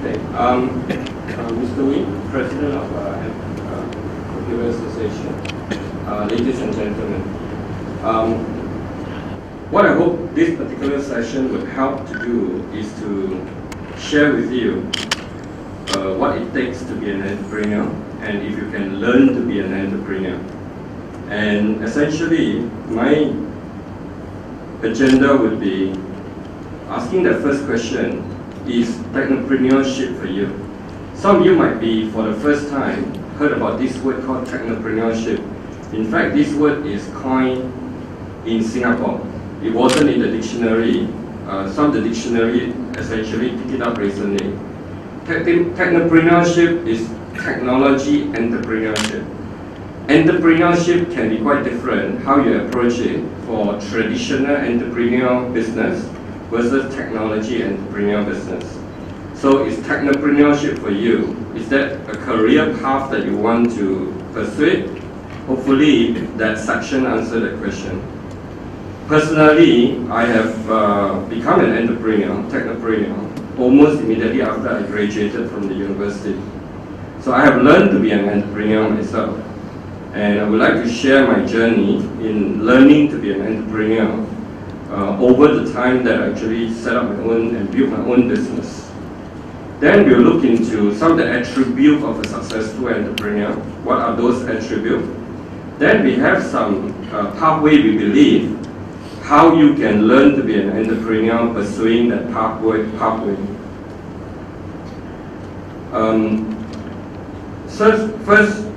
Okay. Mr. Wee, President of Computer Association, ladies and gentlemen, what I hope this particular session would help to do is to share with you what it takes to be an entrepreneur and if you can learn to be an entrepreneur. And essentially, my agenda would be asking the first question, is technopreneurship for you? Some of you might be, for the first time, heard about this word called technopreneurship. In fact, this word is coined in Singapore. It wasn't in the dictionary. Some of the dictionary essentially picked it up recently. Technopreneurship is technology entrepreneurship. Entrepreneurship can be quite different, how you approach it for traditional entrepreneurial business versus technology entrepreneurial business. So is technopreneurship for you? Is that a career path that you want to pursue? Hopefully that section answered the question. Personally, I have become an entrepreneur, technopreneur, almost immediately after I graduated from the university. So I have learned to be an entrepreneur myself. And I would like to share my journey in learning to be an entrepreneur over the time that I actually set up my own and built my own business. Then we'll look into some of the attributes of a successful entrepreneur. What are those attributes? Then we have some pathway we believe, how you can learn to be an entrepreneur pursuing that pathway. So first,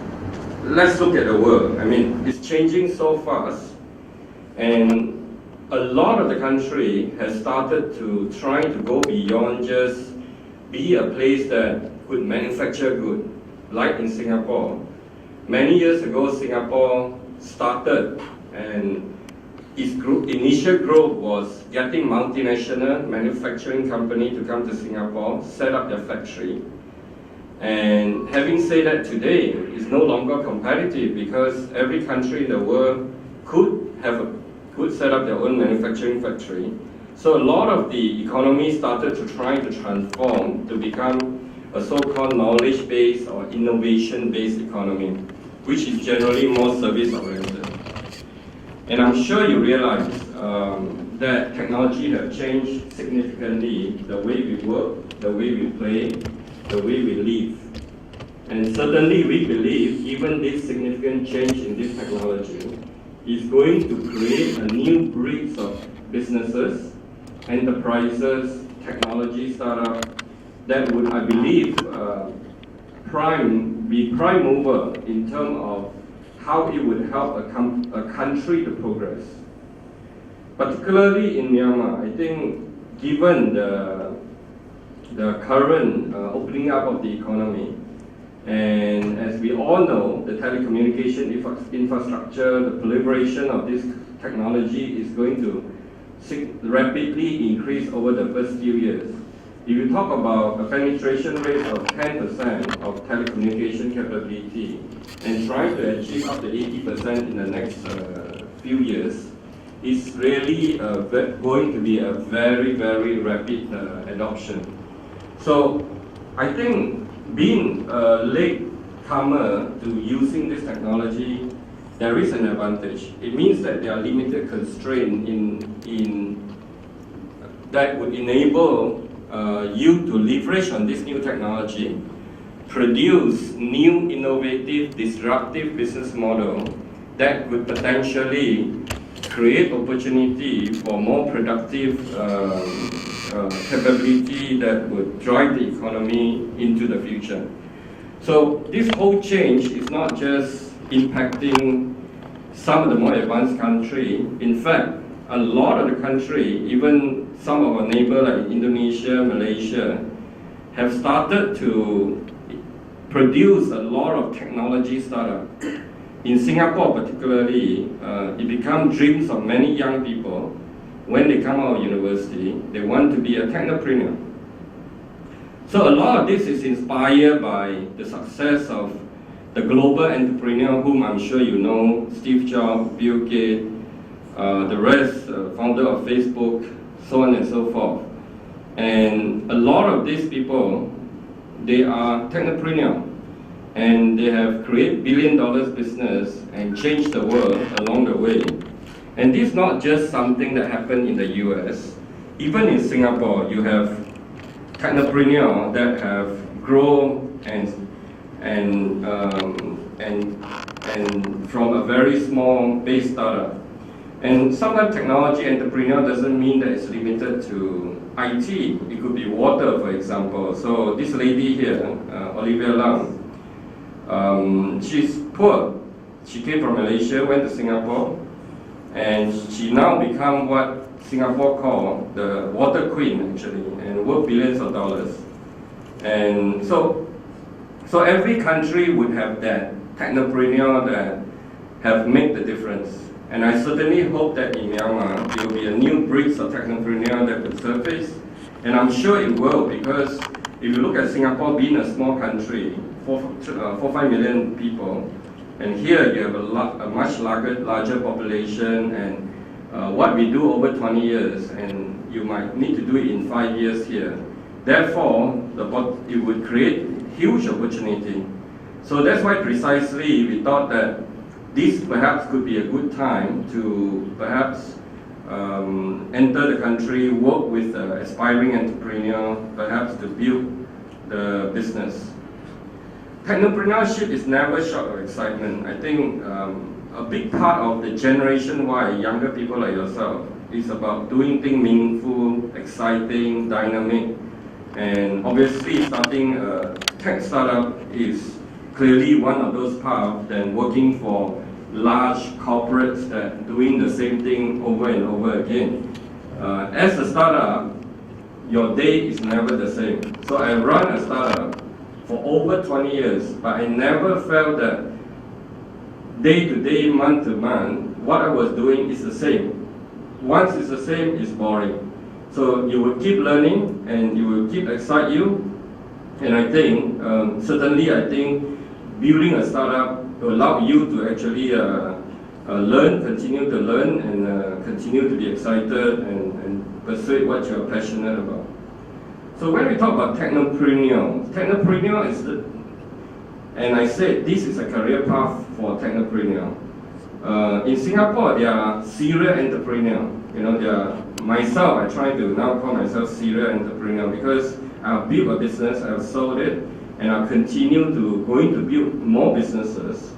let's look at the world. I mean, it's changing so fast, and a lot of the country has started to try to go beyond just be a place that could manufacture goods, like in Singapore. Many years ago, Singapore started, and its initial growth was getting multinational manufacturing company to come to Singapore, set up their factory. And having said that, today is no longer competitive because every country in the world could set up their own manufacturing factory. So a lot of the economy started to try to transform to become a so-called knowledge-based or innovation-based economy, which is generally more service-oriented. And I'm sure you realize that technology has changed significantly the way we work, the way we play, the way we live. And certainly we believe even this significant change in this technology is going to create a new breed of businesses, enterprises, technology startups that would, I believe, be prime mover in terms of how it would help a country to progress. Particularly in Myanmar, I think given the current opening up of the economy, and as we all know, the telecommunication infrastructure, the proliferation of this technology is going to rapidly increase over the first few years. If you talk about a penetration rate of 10% of telecommunication capability and trying to achieve up to 80% in the next few years, it's really going to be a very, very rapid adoption. So I think being a latecomer to using this technology, there is an advantage. It means that there are limited constraints in that would enable you to leverage on this new technology, produce new, innovative, disruptive business model that could potentially create opportunity for more productive capability that would drive the economy into the future. So this whole change is not just impacting some of the more advanced countries. In fact, a lot of the country, even some of our neighbors like Indonesia, Malaysia, have started to produce a lot of technology startups. In Singapore particularly, it becomes dreams of many young people. When they come out of university, they want to be a technopreneur. So a lot of this is inspired by the success of the global entrepreneur whom I'm sure you know, Steve Jobs, Bill Gates, the rest, founder of Facebook, so on and so forth. And a lot of these people they are technopreneur, and they have created billion-dollar business and changed the world along the way. And this is not just something that happened in the US. Even in Singapore, you have technopreneur that have grown and from a very small base startup. And sometimes technology entrepreneur doesn't mean that it's limited to IT. It could be water, for example. So this lady here, Olivia Lam, she's poor. She came from Malaysia, went to Singapore, and she now become what Singapore call the water queen, actually, and worth billions of dollars. And so every country would have that technopreneur that have made the difference. And I certainly hope that in Myanmar, there will be a new breed of technopreneur that will surface. And I'm sure it will, because if you look at Singapore being a small country, 4-5 million people, and here you have a much larger population, and what we do over 20 years, and you might need to do it in 5 years here. Therefore, it would create huge opportunity. So that's why precisely we thought that this perhaps could be a good time to perhaps enter the country, work with aspiring entrepreneur, perhaps to build the business. Technopreneurship is never short of excitement. I think a big part of the Generation Y, younger people like yourself, is about doing things meaningful, exciting, dynamic, and obviously starting a tech startup is clearly one of those paths than working for large corporates that doing the same thing over and over again. As a startup, your day is never the same. So I run a startup for over 20 years, but I never felt that day to day, month to month, what I was doing is the same. Once it's the same, it's boring. So you will keep learning and you will keep excite you. And I think, certainly I think building a startup will allow you to actually learn, continue to learn, and continue to be excited and pursue what you're passionate about. So when we talk about technopreneur is and I said this is a career path for technopreneur. In Singapore, there are serial entrepreneur. You know, myself, I try to now call myself serial entrepreneur because I've built a business, I've sold it, and I'll continue to going to build more businesses.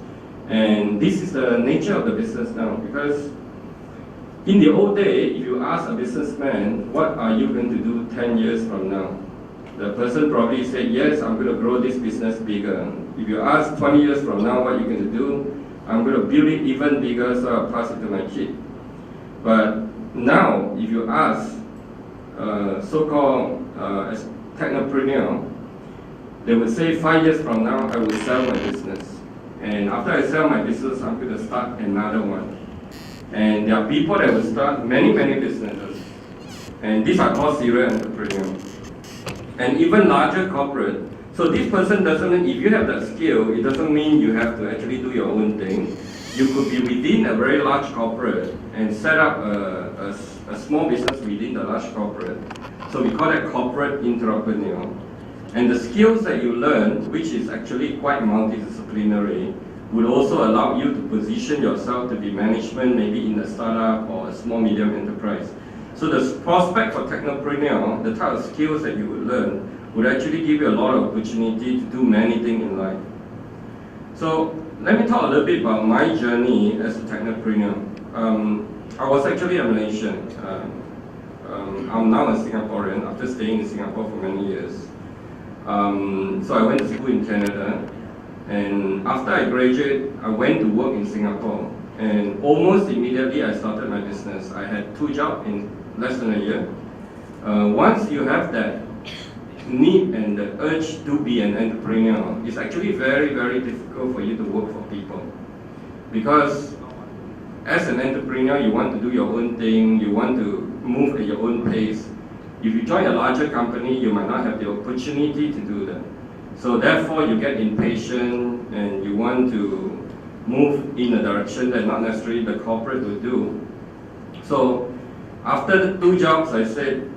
And this is the nature of the business now, because in the old day, if you ask a businessman, what are you going to do 10 years from now? The person probably said, yes, I'm going to grow this business bigger. If you ask 20 years from now, what are you going to do? I'm going to build it even bigger, so I'll pass it to my kid. But now, if you ask so-called technopreneur, they would say 5 years from now, I will sell my business. And after I sell my business, I'm going to start another one. And there are people that will start many, many businesses. And these are called serial entrepreneurs. And even larger corporate. So this person doesn't mean, if you have that skill, it doesn't mean you have to actually do your own thing. You could be within a very large corporate and set up a small business within the large corporate. So we call that corporate entrepreneur. And the skills that you learn, which is actually quite multidisciplinary, would also allow you to position yourself to be management, maybe in a startup or a small medium enterprise. So the prospect for technopreneur, the type of skills that you would learn, would actually give you a lot of opportunity to do many things in life. So let me talk a little bit about my journey as a technopreneur. I was actually a Malaysian. I'm now a Singaporean after staying in Singapore for many years. So I went to school in Canada, and after I graduated, I went to work in Singapore, and almost immediately I started my business. I had 2 jobs in less than a year. Once you have that need and the urge to be an entrepreneur, it's actually very, very difficult for you to work for people. Because as an entrepreneur, you want to do your own thing, you want to move at your own pace. If you join a larger company, you might not have the opportunity to do that. So therefore, you get impatient and you want to move in a direction that not necessarily the corporate will do. So after the 2 jobs, I said,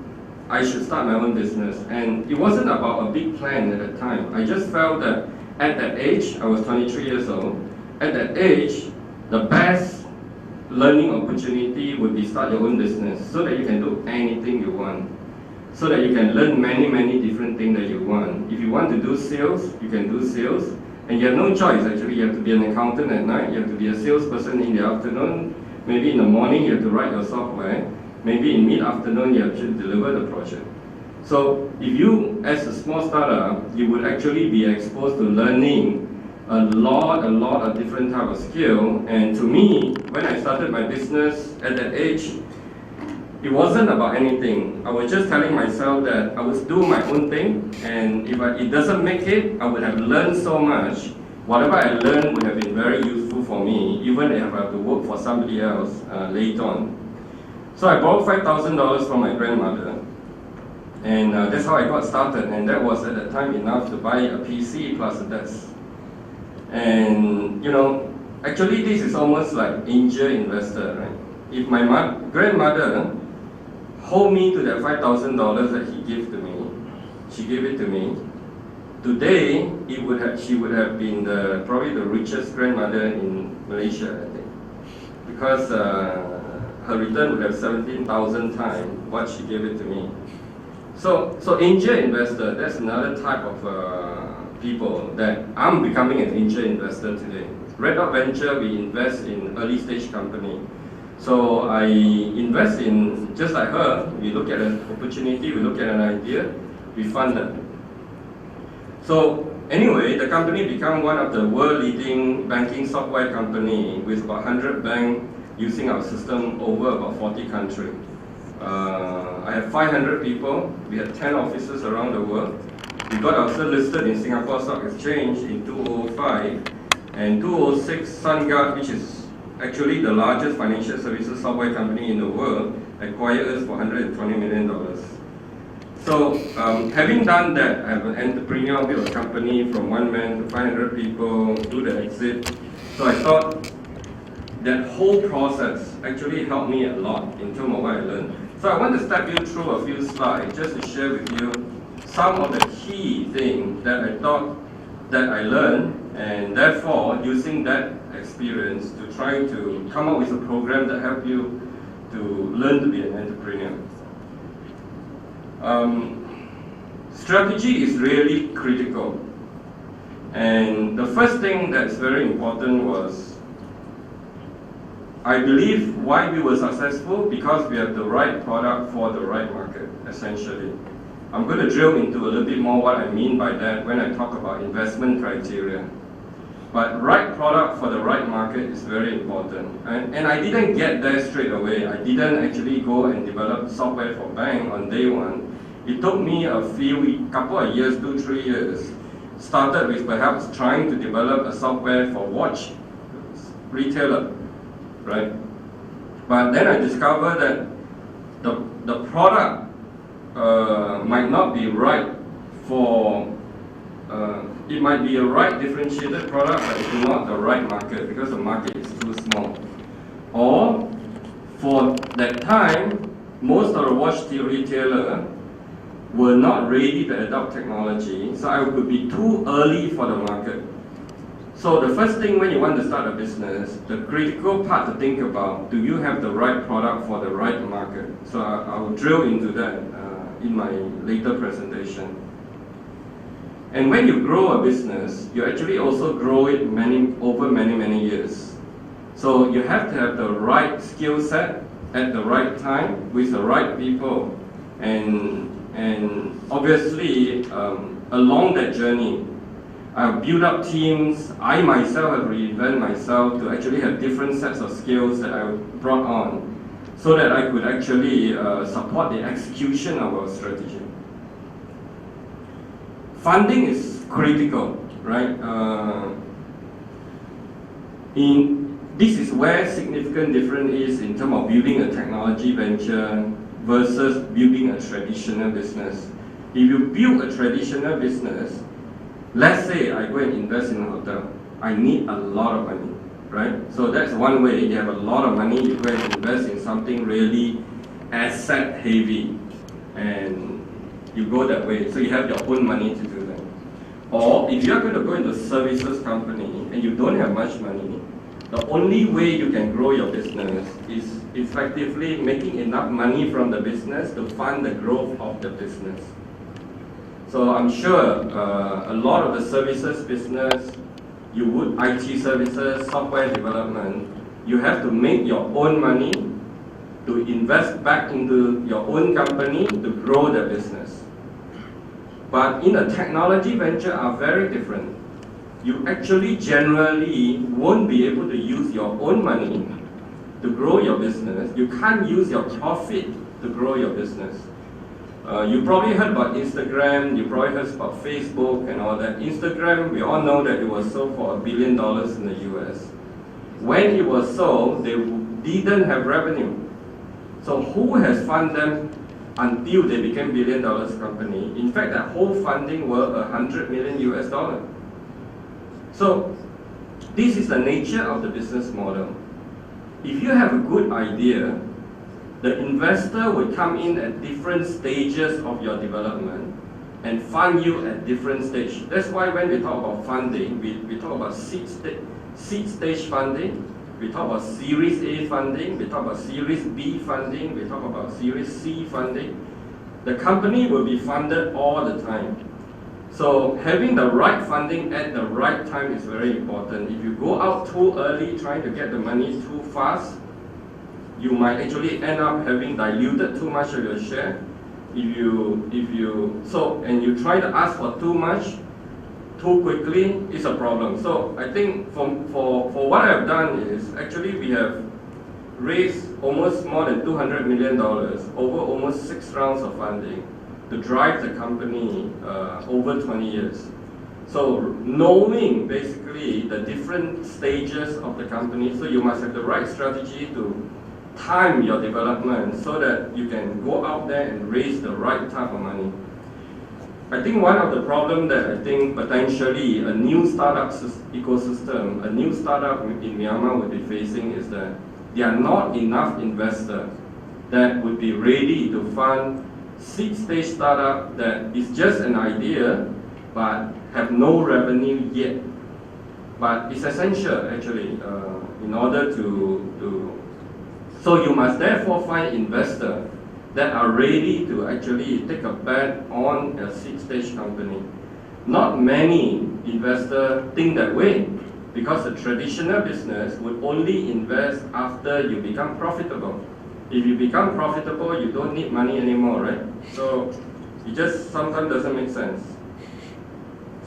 I should start my own business. And it wasn't about a big plan at that time. I just felt that at that age, I was 23 years old, at that age, the best learning opportunity would be start your own business so that you can do anything you want. So that you can learn many different things that you want. If you want to do sales, you can do sales. And you have no choice actually. You have to be an accountant at night, you have to be a salesperson in the afternoon, maybe in the morning you have to write your software, maybe in mid-afternoon you have to deliver the project. So if you, as a small startup, you would actually be exposed to learning a lot of different type of skill. And to me, when I started my business at that age, it wasn't about anything. I was just telling myself that I would do my own thing, and if it doesn't make it, I would have learned so much. Whatever I learned would have been very useful for me, even if I have to work for somebody else later on. So I borrowed $5,000 from my grandmother, and that's how I got started, and that was at that time enough to buy a PC plus a desk. And you know, actually this is almost like angel investor, right? If my grandmother hold me to that $5,000 that she gave it to me, today she would have been probably the richest grandmother in Malaysia, I think, because her return would have 17,000 times what she gave it to me. So angel investor, that's another type of people that I'm becoming an angel investor today. Red Dot Venture, we invest in early stage company. So I invest in, just like her, we look at an opportunity, we look at an idea, we fund it. So anyway, the company became one of the world leading banking software company with about 100 banks using our system over about 40 countries. I have 500 people, we have 10 offices around the world. We got ourselves listed in Singapore Stock Exchange in 2005, and 2006 SunGard, which is actually the largest financial services software company in the world, acquired us for $120 million. So having done that, I have an entrepreneur built a company from 1 man to 500 people, do the exit. So I thought that whole process actually helped me a lot in terms of what I learned. So I want to step you through a few slides just to share with you some of the key things that I thought that I learned, and therefore using that experience to try to come up with a program that help you to learn to be an entrepreneur. Strategy is really critical, and the first thing that's very important was, I believe why we were successful, because we have the right product for the right market, essentially. I'm going to drill into a little bit more what I mean by that when I talk about investment criteria. But right product for the right market is very important. And I didn't get there straight away. I didn't actually go and develop software for bank on day one. It took me a couple of years, 2-3 years. Started with perhaps trying to develop a software for watch retailer, right? But then I discovered that the product might not be right for, it might be a right differentiated product, but it's not the right market because the market is too small. Or, for that time, most of the watch retailer were not ready to adopt technology, so I could be too early for the market. So the first thing when you want to start a business, the critical part to think about, do you have the right product for the right market? So I will drill into that in my later presentation. And when you grow a business, you actually also grow it over many years. So you have to have the right skill set at the right time with the right people. And obviously, along that journey, I've built up teams. I myself have reinvented myself to actually have different sets of skills that I brought on, so that I could actually support the execution of our strategy. Funding is critical, right? This is where significant difference is in terms of building a technology venture versus building a traditional business. If you build a traditional business, let's say I go and invest in a hotel, I need a lot of money, right? So that's one way. You have a lot of money, you go and invest in something really asset heavy. and you go that way. So you have your own money to do that. Or if you are going to go into a services company and you don't have much money, the only way you can grow your business is effectively making enough money from the business to fund the growth of the business. So I'm sure a lot of the services business, you would IT services, software development, you have to make your own money to invest back into your own company to grow the business. But in a technology venture are very different. You actually generally won't be able to use your own money to grow your business. You can't use your profit to grow your business. You probably heard about Instagram, you probably heard about Facebook and all that. Instagram, we all know that it was sold for $1 billion in the US. When it was sold, they didn't have revenue. So who has funded them until they became $1 billion company? In fact, that whole funding were $100 million US. So this is the nature of the business model. If you have a good idea, the investor will come in at different stages of your development and fund you at different stages. That's why when we talk about funding, we talk about seed stage funding, we talk about Series A funding, we talk about Series B funding, we talk about Series C funding. The company will be funded all the time. So having the right funding at the right time is very important. If you go out too early trying to get the money too fast, you might actually end up having diluted too much of your share. And you try to ask for too much too quickly, it's a problem. So I think for what I've done is actually we have raised almost more than $200 million over almost 6 rounds of funding to drive the company over 20 years. So knowing basically the different stages of the company, so you must have the right strategy to time your development so that you can go out there and raise the right type of money. I think one of the problems that I think potentially a new startup ecosystem, a new startup in Myanmar would be facing is that there are not enough investors that would be ready to fund seed stage startup that is just an idea but have no revenue yet. But it's essential actually in order so you must therefore find investors that are ready to actually take a bet on a seed stage company. Not many investors think that way because the traditional business would only invest after you become profitable. If you become profitable, you don't need money anymore, right? So it just sometimes doesn't make sense.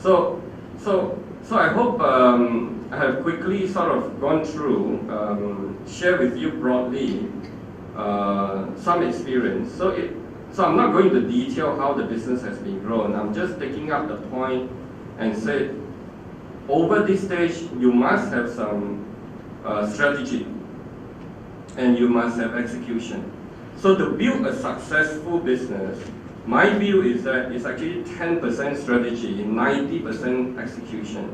So I hope I have quickly sort of gone through, share with you broadly some experience. So I'm not going to detail how the business has been grown. I'm just taking up the point and say, over this stage, you must have some strategy and you must have execution. So to build a successful business, my view is that it's actually 10% strategy, 90% execution.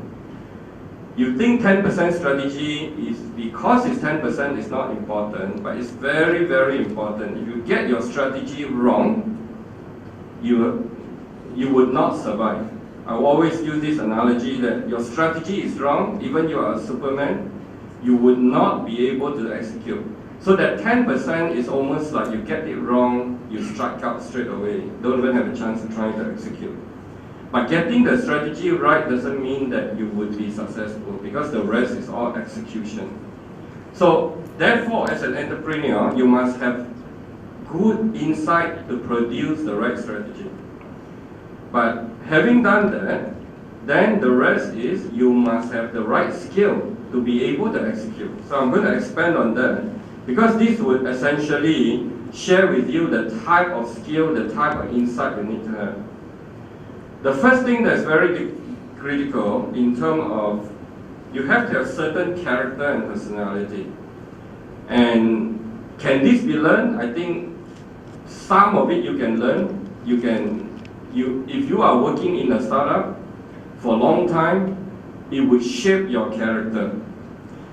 You think 10% strategy is because it's 10% is not important, but it's very, very important. If you get your strategy wrong, you would not survive. I always use this analogy that your strategy is wrong, even you are a Superman, you would not be able to execute. So that 10% is almost like you get it wrong, you strike out straight away, don't even have a chance to try to execute. But getting the strategy right doesn't mean that you would be successful because the rest is all execution. So therefore, as an entrepreneur, you must have good insight to produce the right strategy. But having done that, then the rest is you must have the right skill to be able to execute. So I'm going to expand on that because this would essentially share with you the type of skill, the type of insight you need to have. The first thing that's very critical in terms of you have to have certain character and personality. And can this be learned? I think some of it you can learn. If you are working in a startup for a long time, it would shape your character.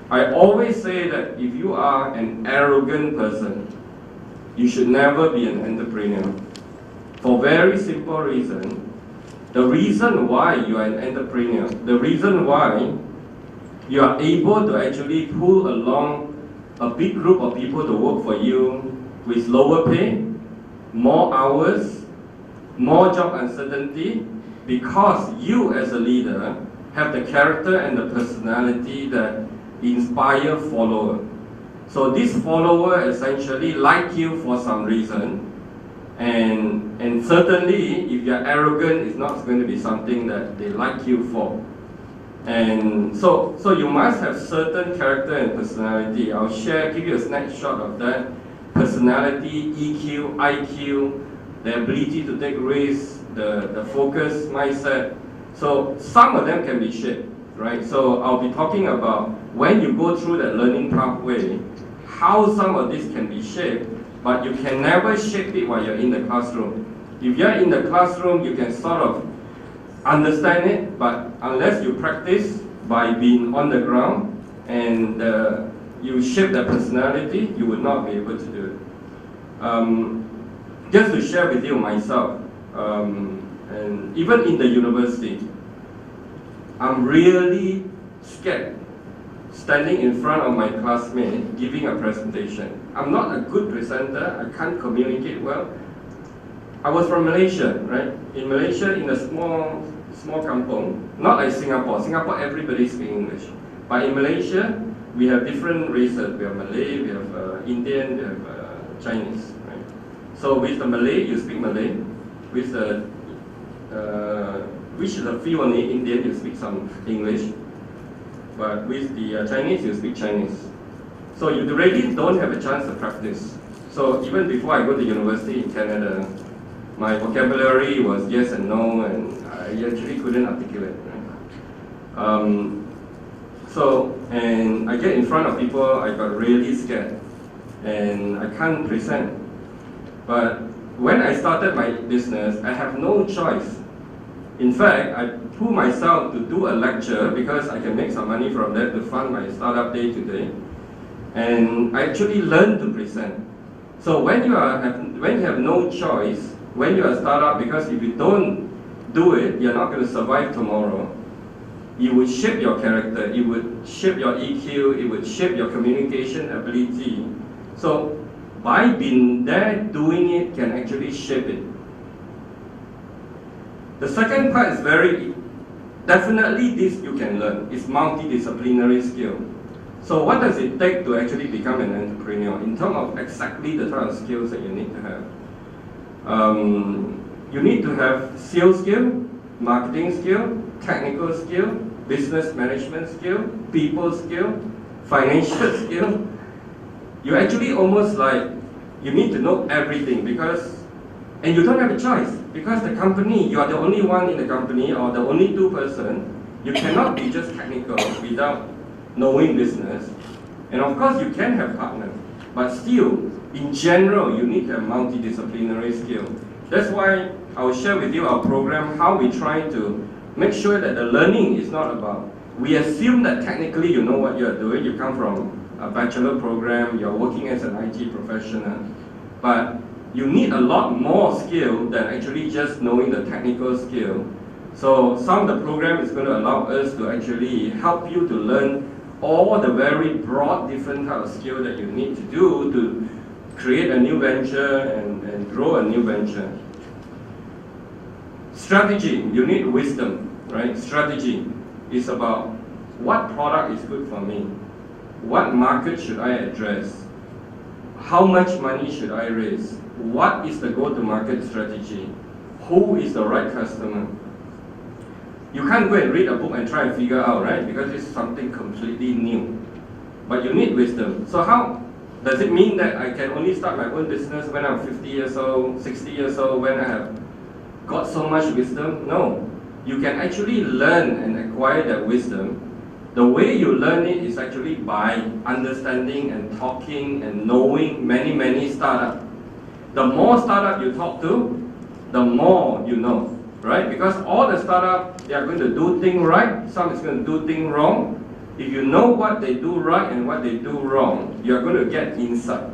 I always say that if you are an arrogant person, you should never be an entrepreneur. for very simple reason. The reason why you are an entrepreneur, the reason why you are able to actually pull along a big group of people to work for you with lower pay, more hours, more job uncertainty, because you as a leader have the character and the personality that inspire follower. So this follower essentially like you for some reason, and certainly if you're arrogant, it's not going to be something that they like you for. And so you must have certain character and personality. I'll give you a snapshot of that. Personality, EQ, IQ, the ability to take risks, the focus, mindset. So some of them can be shaped, right? So I'll be talking about when you go through that learning pathway, how some of this can be shaped, but you can never shape it while you're in the classroom. If you're in the classroom, you can sort of understand it, but unless you practice by being on the ground and you shape the personality, you would not be able to do it. Just to share with you myself, and even in the university, I'm really scared standing in front of my classmate giving a presentation. I'm not a good presenter, I can't communicate well. I was from Malaysia, right? In Malaysia, in a small kampung, not like Singapore. Singapore, everybody speaks English. But in Malaysia, we have different races. We have Malay, we have Indian, we have Chinese, right? So with the Malay, you speak Malay. With the, which is a few only, Indian, you speak some English. But with the Chinese, you speak Chinese. So you really don't have a chance to practice. So even before I go to university in Canada, my vocabulary was yes and no, and I actually couldn't articulate. Right? And I get in front of people, I got really scared, and I can't present. But when I started my business, I have no choice. In fact, I pull myself to do a lecture because I can make some money from that to fund my startup day to day. And I actually learned to present. So when you have no choice, when you are a startup, because if you don't do it, you're not going to survive tomorrow. It would shape your character, it would shape your EQ, it would shape your communication ability. So by being there, doing it can actually shape it. The second part is definitely this you can learn. It's multidisciplinary skill. So what does it take to actually become an entrepreneur in terms of exactly the type of skills that you need to have? You need to have sales skill, marketing skill, technical skill, business management skill, people skill, financial skill. You actually almost like, you need to know everything and you don't have a choice because the company, you are the only one in the company or the only two person. You cannot be just technical without knowing business. And of course you can have partners, but still, in general, you need to have multidisciplinary skill. That's why I will share with you our program, how we try to make sure that the learning is not about, we assume that technically you know what you are doing, you come from a bachelor program, you're working as an IT professional, but you need a lot more skill than actually just knowing the technical skill. So some of the program is going to allow us to actually help you to learn all the very broad different type of skill that you need to do to create a new venture and grow a new venture. Strategy, you need wisdom, right? Strategy is about what product is good for me, what market should I address, how much money should I raise, what is the go-to-market strategy, who is the right customer. You can't go and read a book and try and figure out, right? Because it's something completely new. But you need wisdom. So how does it mean that I can only start my own business when I'm 50 years old, 60 years old, when I have got so much wisdom? No. You can actually learn and acquire that wisdom. The way you learn it is actually by understanding and talking and knowing many startups. The more startups you talk to, the more you know. Right? Because all the startups, they are going to do things right, some is going to do things wrong. If you know what they do right and what they do wrong, you are going to get insight.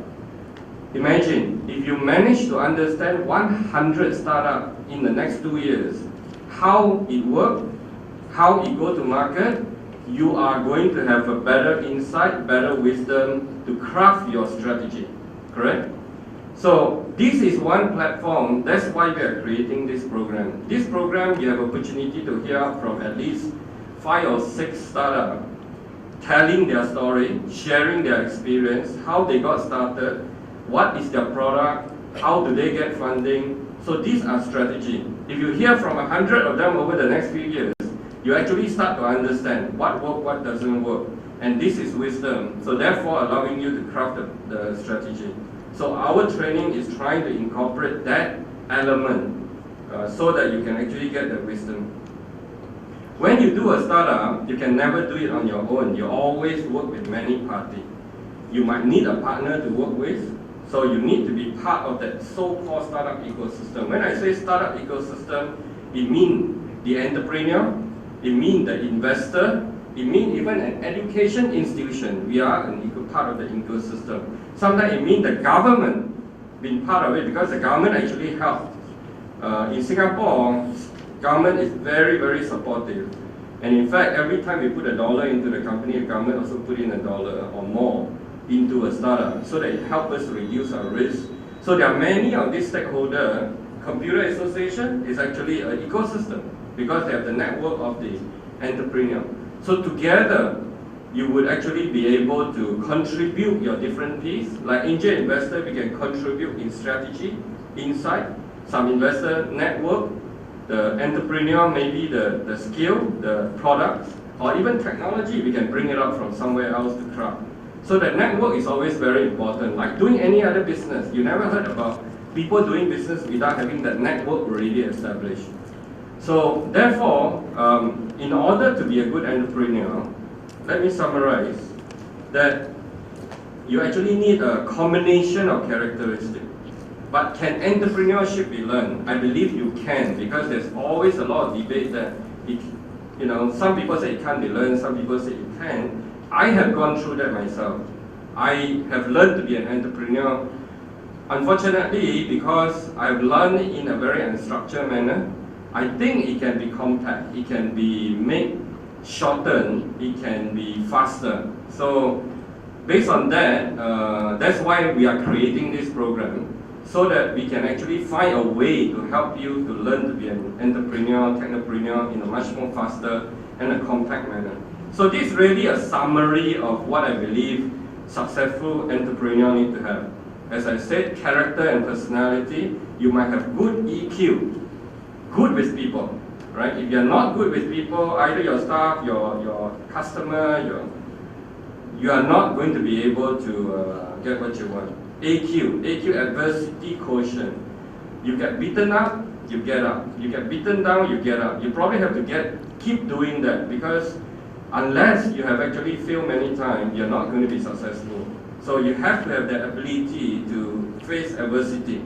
Imagine if you manage to understand 100 startups in the next 2 years, how it works, how it go to market, you are going to have a better insight, better wisdom to craft your strategy, correct? So this is one platform, that's why we are creating this program. This program, you have opportunity to hear from at least 5 or 6 startups telling their story, sharing their experience, how they got started, what is their product, how do they get funding. So these are strategy. If you hear from 100 of them over the next few years, you actually start to understand what works, what doesn't work. And this is wisdom. So therefore allowing you to craft the strategy. So our training is trying to incorporate that element so that you can actually get the wisdom. When you do a startup, you can never do it on your own. You always work with many parties. You might need a partner to work with, so you need to be part of that so-called startup ecosystem. When I say startup ecosystem, it means the entrepreneur, it means the investor, it means even an education institution. We are part of the ecosystem. Sometimes it means the government being part of it, because the government actually helps. In Singapore, government is very, very supportive. And in fact, every time we put $1 into the company, the government also put in $1 or more into a startup, so that it helps us reduce our risk. So there are many of these stakeholders. Computer Association is actually an ecosystem because they have the network of the entrepreneur. So together, you would actually be able to contribute your different pieces. Like angel investor, we can contribute in strategy, insight, some investor network, the entrepreneur, maybe the skill, the products, or even technology, we can bring it up from somewhere else to craft. So that network is always very important. Like doing any other business, you never heard about people doing business without having that network already established. So therefore, in order to be a good entrepreneur, let me summarize that you actually need a combination of characteristics. But can entrepreneurship be learned? I believe you can, because there's always a lot of debate that some people say it can't be learned, some people say it can. I have gone through that myself. I have learned to be an entrepreneur. Unfortunately, because I've learned in a very unstructured manner, I think it can be compact, it can be made shortened, it can be faster. So based on that, that's why we are creating this program, so that we can actually find a way to help you to learn to be an entrepreneur, technopreneur in a much more faster and a compact manner. So this is really a summary of what I believe successful entrepreneur need to have. As I said, character and personality. You might have good EQ, good with people, right? If you're not good with people, either your staff, your customer, you are not going to be able to get what you want. AQ, adversity quotient. You get beaten up, you get up. You get beaten down, you get up. You probably have to keep doing that, because unless you have actually failed many times, you're not going to be successful. So you have to have that ability to face adversity.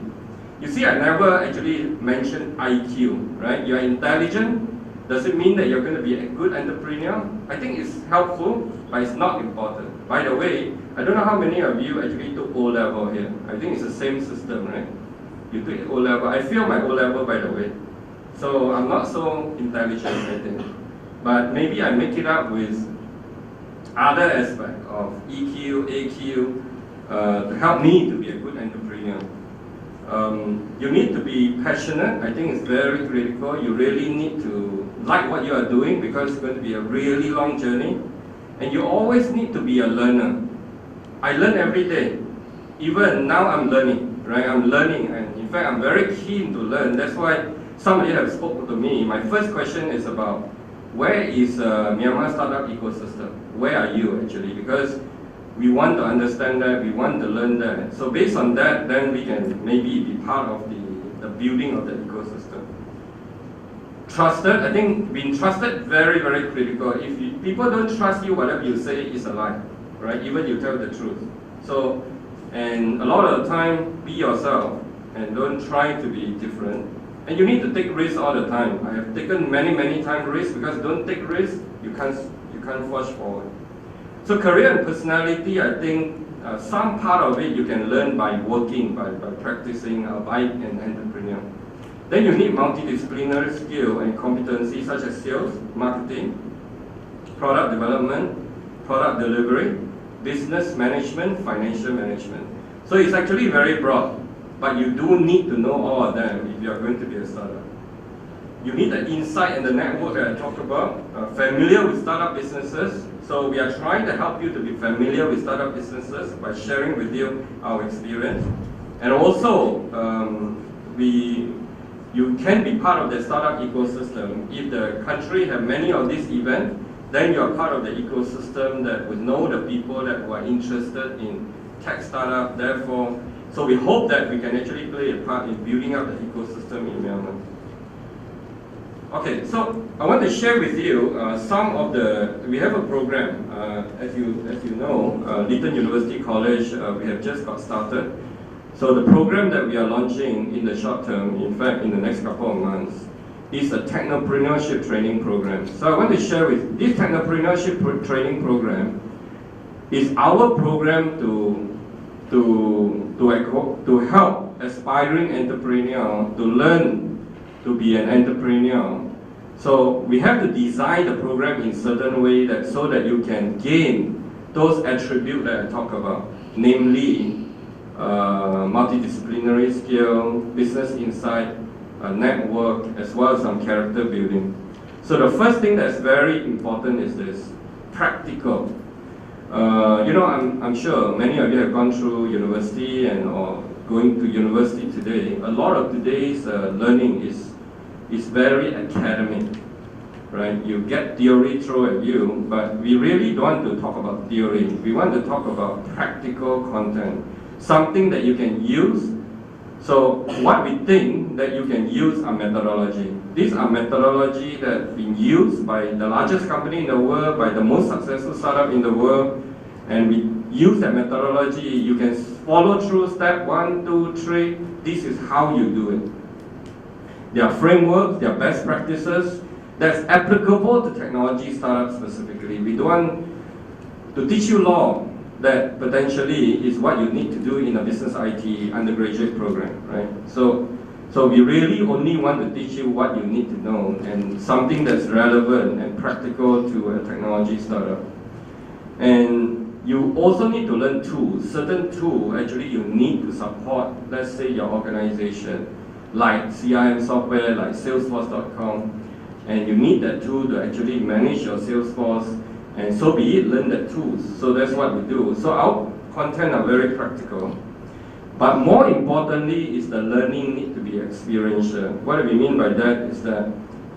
You see, I never actually mentioned IQ, right? You're intelligent. Does it mean that you're going to be a good entrepreneur? I think it's helpful, but it's not important. By the way, I don't know how many of you actually took O-level here. I think it's the same system, right? You took O-level. I failed my O-level, by the way. So I'm not so intelligent, I think. But maybe I make it up with other aspects of EQ, AQ, to help me to be a good entrepreneur. You need to be passionate. I think it's very critical. You really need to like what you are doing, because it's going to be a really long journey. And you always need to be a learner. I learn every day. Even now I'm learning, right? I'm learning, and in fact I'm very keen to learn. That's why somebody have spoken to me. My first question is about, where is Myanmar startup ecosystem? Where are you actually? Because we want to understand that, we want to learn that. So based on that, then we can maybe be part of the building of the ecosystem. Trusted, I think being trusted, very, very critical. If people don't trust you, whatever you say is a lie, right? Even you tell the truth. So, and a lot of the time, be yourself and don't try to be different. And you need to take risks all the time. I have taken many times risks, because don't take risks, you can't forge forward. So career and personality, I think some part of it you can learn by working, by practicing, by an entrepreneur. Then you need multidisciplinary skill and competency such as sales, marketing, product development, product delivery, business management, financial management. So it's actually very broad, but you do need to know all of them if you are going to be a startup. You need the insight and the network that I talked about, familiar with startup businesses. So we are trying to help you to be familiar with startup businesses by sharing with you our experience. And also, you can be part of the startup ecosystem. If the country have many of these events, then you are part of the ecosystem that would know the people that were interested in tech startup. Therefore, so we hope that we can actually play a part in building up the ecosystem in Myanmar. Okay, so I want to share with you some of the, we have a program, as you know, Lithan University College, we have just got started. So the program that we are launching in the short term, in fact in the next couple of months, is a Technopreneurship training program. So I want to share with this Technopreneurship training program is our program to help aspiring entrepreneur to learn to be an entrepreneur. So we have to design the program in certain way that so that you can gain those attributes that I talk about, namely multidisciplinary skill, business insight, network, as well as some character building. So the first thing that's very important is this, practical. You know, I'm sure many of you have gone through university and or going to university today. A lot of today's learning is very academic, right? You get theory thrown at you, but we really don't want to talk about theory. We want to talk about practical content, something that you can use. So what we think that you can use are methodology. These are methodology that have been used by the largest company in the world, by the most successful startup in the world, and we use that methodology. You can follow through step 1, 2, 3. This is how you do it. There are frameworks, there are best practices that's applicable to technology startups specifically. We don't want to teach you law that potentially is what you need to do in a business IT undergraduate program, right? So we really only want to teach you what you need to know and something that's relevant and practical to a technology startup. And you also need to learn tools. Certain tools actually you need to support, let's say, your organization, like CRM software, like Salesforce.com, and you need that tool to actually manage your Salesforce, and so be it, learn that tools. So that's what we do. So our content are very practical, but more importantly is the learning need to be experiential. What we mean by that is that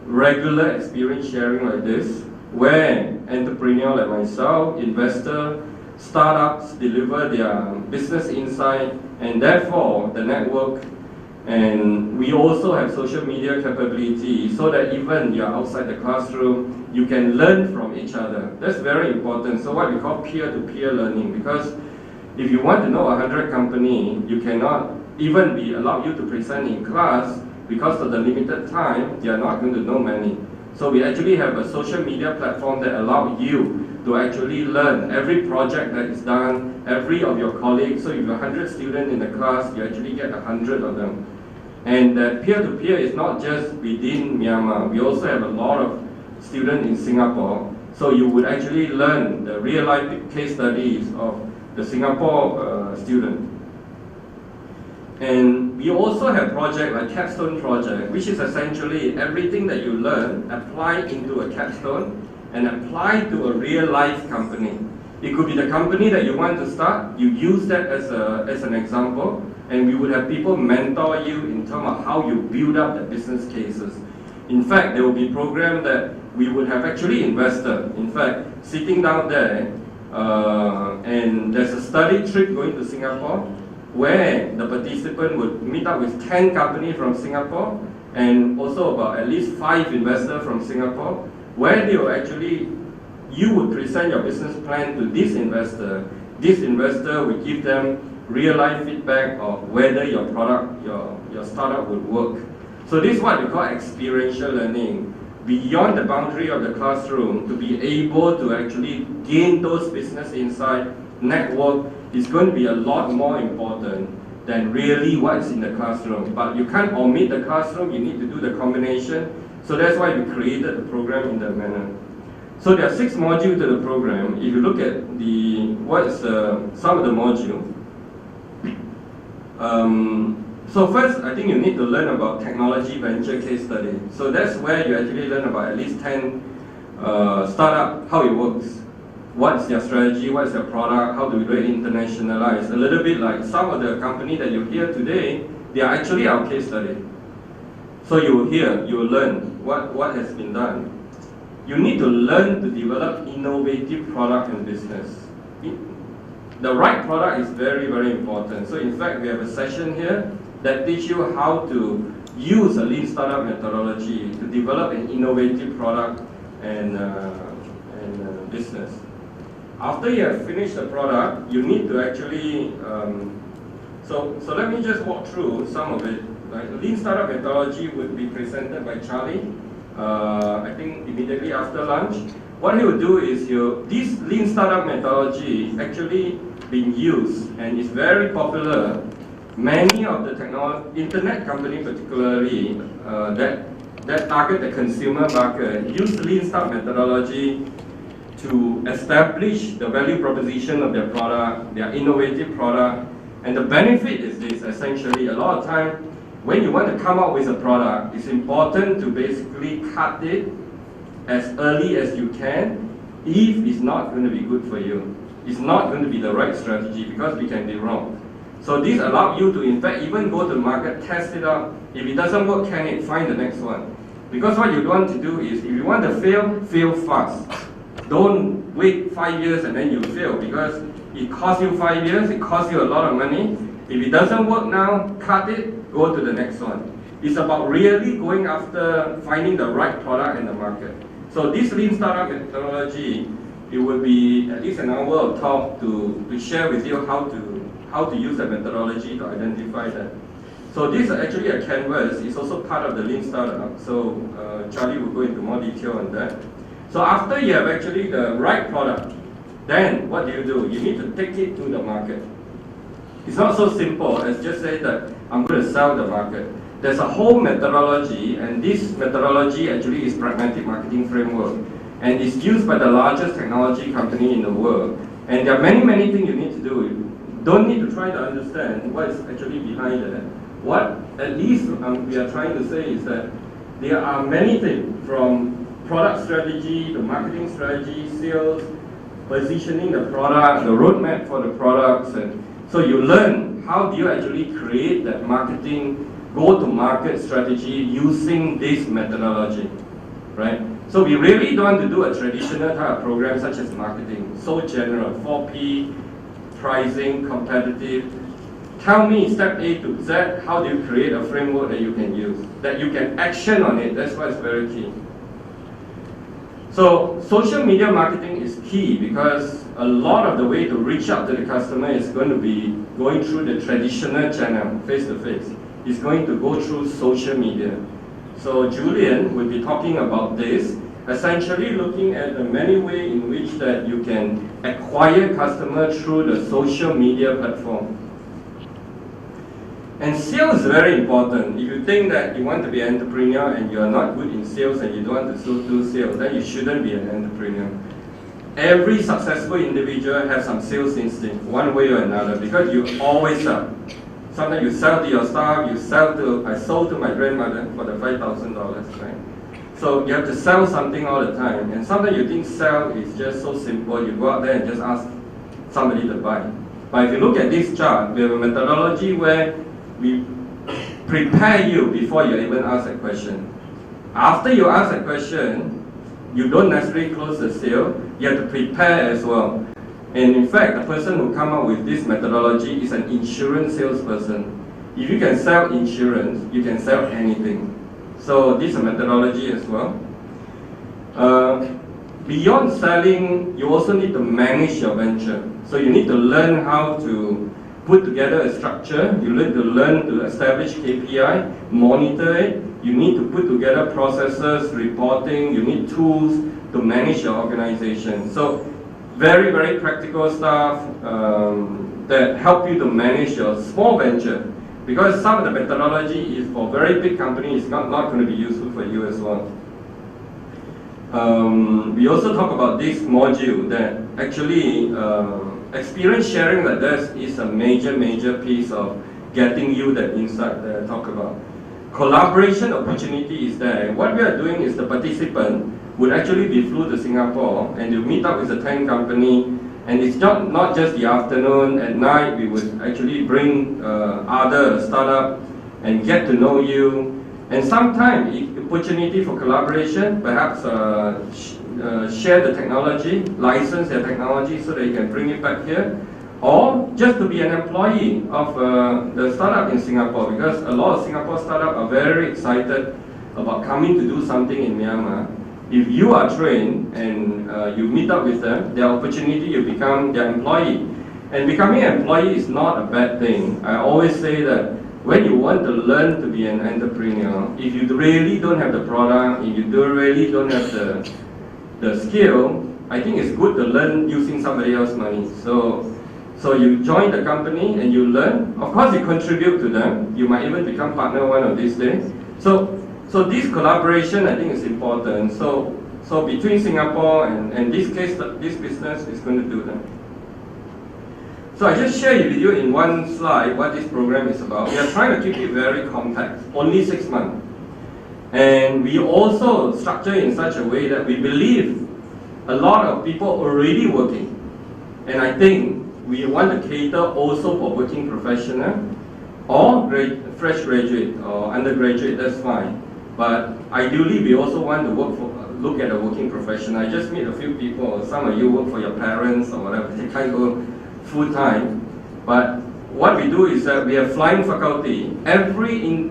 regular experience sharing like this, where entrepreneur like myself, investor, startups deliver their business insight, and therefore the network. And we also have social media capability so that even you're outside the classroom, you can learn from each other. That's very important. So what we call peer-to-peer learning, because if you want to know 100 company, you cannot even be allowed you to present in class because of the limited time, they are not going to know many. So we actually have a social media platform that allows you to actually learn every project that is done, every of your colleagues. So if you're 100 students in the class, you actually get 100 of them. And that peer-to-peer is not just within Myanmar. We also have a lot of students in Singapore. So you would actually learn the real-life case studies of the Singapore student. And we also have project like capstone project, which is essentially everything that you learn apply into a capstone and apply to a real-life company. It could be the company that you want to start. You use that as an example, and we would have people mentor you in terms of how you build up the business cases. In fact, there will be programs that we would have actually invested. In fact, sitting down there, and there's a study trip going to Singapore, where the participant would meet up with 10 companies from Singapore, and also about at least 5 investors from Singapore, where they will actually, you would present your business plan to this investor. This investor will give them real-life feedback of whether your product, your startup would work. So this is what we call experiential learning, beyond the boundary of the classroom, to be able to actually gain those business insight, network, is going to be a lot more important than really what's in the classroom. But you can't omit the classroom, you need to do the combination. So that's why we created the program in that manner. So there are 6 modules to the program. If you look at some of the modules. So first, I think you need to learn about technology venture case study. So that's where you actually learn about at least 10 startup, how it works. What's their strategy, what's their product, how do we internationalize. A little bit like some of the company that you hear today, they are actually our case study. So you will hear, you will learn what has been done. You need to learn to develop innovative product and business. The right product is very, very important. So in fact, we have a session here that teaches you how to use a lean startup methodology to develop an innovative product and business. After you have finished the product, you need to actually, so let me just walk through some of it. Like lean startup methodology would be presented by Charlie, I think immediately after lunch. What he will do is, this lean startup methodology actually being used and is very popular. Many of the internet companies particularly that target the consumer market use lean startup methodology to establish the value proposition of their product, their innovative product. And the benefit is this, essentially, a lot of time when you want to come up with a product, it's important to basically cut it as early as you can if it's not going to be good for you. It's not going to be the right strategy because we can be wrong. So this allows you to, in fact, even go to the market, test it out. If it doesn't work, can it? Find the next one. Because what you want to do is, if you want to fail fast. Don't wait 5 years and then you fail, because it costs you 5 years, it costs you a lot of money. If it doesn't work now, cut it, go to the next one. It's about really going after finding the right product in the market. So this lean startup methodology, it will be at least an hour of talk to share with you how to use the methodology to identify that. So this is actually a canvas. It's also part of the lean startup. So Charlie will go into more detail on that. So after you have actually the right product, then what do? You need to take it to the market. It's not so simple as just say that I'm going to sell the market. There's a whole methodology, and this methodology actually is pragmatic marketing framework, and it's used by the largest technology company in the world. And there are many, many things you need to do. You don't need to try to understand what is actually behind it. What at least we are trying to say is that there are many things, from product strategy, the marketing strategy, sales, positioning the product, the roadmap for the products, and so you learn how do you actually create that marketing go-to-market strategy using this methodology, right? So we really don't want to do a traditional type of program such as marketing, so general, 4P, pricing, competitive. Tell me step A to Z, how do you create a framework that you can use, that you can action on it? That's what's very key. So social media marketing is key because a lot of the way to reach out to the customer is going to be going through the traditional channel, face-to-face. It's going to go through social media. So Julian will be talking about this, essentially looking at the many ways in which that you can acquire customers through the social media platform. And sales is very important. If you think that you want to be an entrepreneur and you are not good in sales and you don't want to do sales, then you shouldn't be an entrepreneur. Every successful individual has some sales instinct, one way or another, because you always sell. Sometimes you sell to your staff, I sold to my grandmother for the $5,000, right? So you have to sell something all the time. And sometimes you think sell is just so simple, you go out there and just ask somebody to buy. But if you look at this chart, we have a methodology where we prepare you before you even ask a question. After you ask a question, you don't necessarily close the sale, you have to prepare as well. And in fact, the person who come up with this methodology is an insurance salesperson. If you can sell insurance, you can sell anything. So this is a methodology as well. Beyond selling, you also need to manage your venture. So you need to learn how to put together a structure. You need to learn to establish KPI, monitor it. You need to put together processes, reporting. You need tools to manage your organization. So very, very practical stuff. that help you to manage your small venture. Because some of the methodology is for very big companies, it's not going to be useful for you as well. We also talk about this module that actually experience sharing like this is a major piece of getting you that insight that I talk about. Collaboration opportunity is there. What we are doing is the participant would actually be flew to Singapore and you meet up with a 10 company, and it's not just the afternoon. At night we would actually bring other startup and get to know you. And sometimes opportunity for collaboration, perhaps share the technology, license their technology so that you can bring it back here, or just to be an employee of the startup in Singapore, because a lot of Singapore startups are very excited about coming to do something in Myanmar. If you are trained and you meet up with them, their opportunity, you become their employee. And becoming an employee is not a bad thing. I always say that when you want to learn to be an entrepreneur, if you really don't have the product, if you really don't have the skill, I think it's good to learn using somebody else's money. So you join the company and you learn. Of course, you contribute to them. You might even become partner one of these days. So this collaboration, I think, is important. So between Singapore and this case, this business is going to do that. So I just share with you in one slide what this program is about. We are trying to keep it very compact, only 6 months. And we also structure in such a way that we believe a lot of people already working. And I think we want to cater also for working professional or fresh graduate or undergraduate, that's fine. But ideally, we also want to look at a working professional. I just meet a few people. Some of you work for your parents or whatever. They can't go full-time. But what we do is that we have flying faculty. Every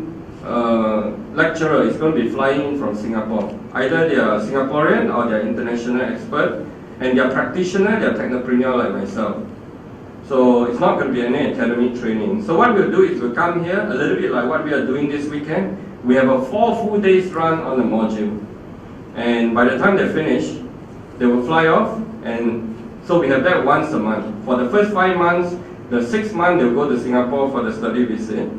lecturer is going to be flying in from Singapore. Either they are Singaporean or they are international expert. And they are practitioner, they are technopreneur like myself. So it's not going to be any academic training. So what we'll do is we'll come here, a little bit like what we are doing this weekend. We have a 4 full days run on the module. And by the time they finish, they will fly off. And so we have that once a month. For the first 5 months, the 6th month they'll go to Singapore for the study visit.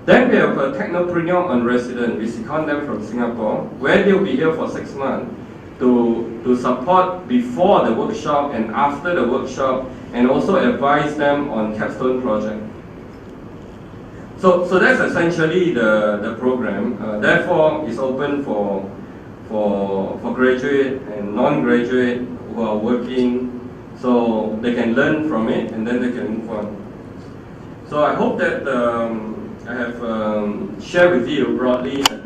Then we have a technopreneur on resident. We second them from Singapore, where they'll be here for 6 months to support before the workshop and after the workshop, and also advise them on capstone project. So that's essentially the program. Therefore, it's open for graduate and non-graduate who are working, so they can learn from it and then they can move on. So I hope that I have shared with you broadly that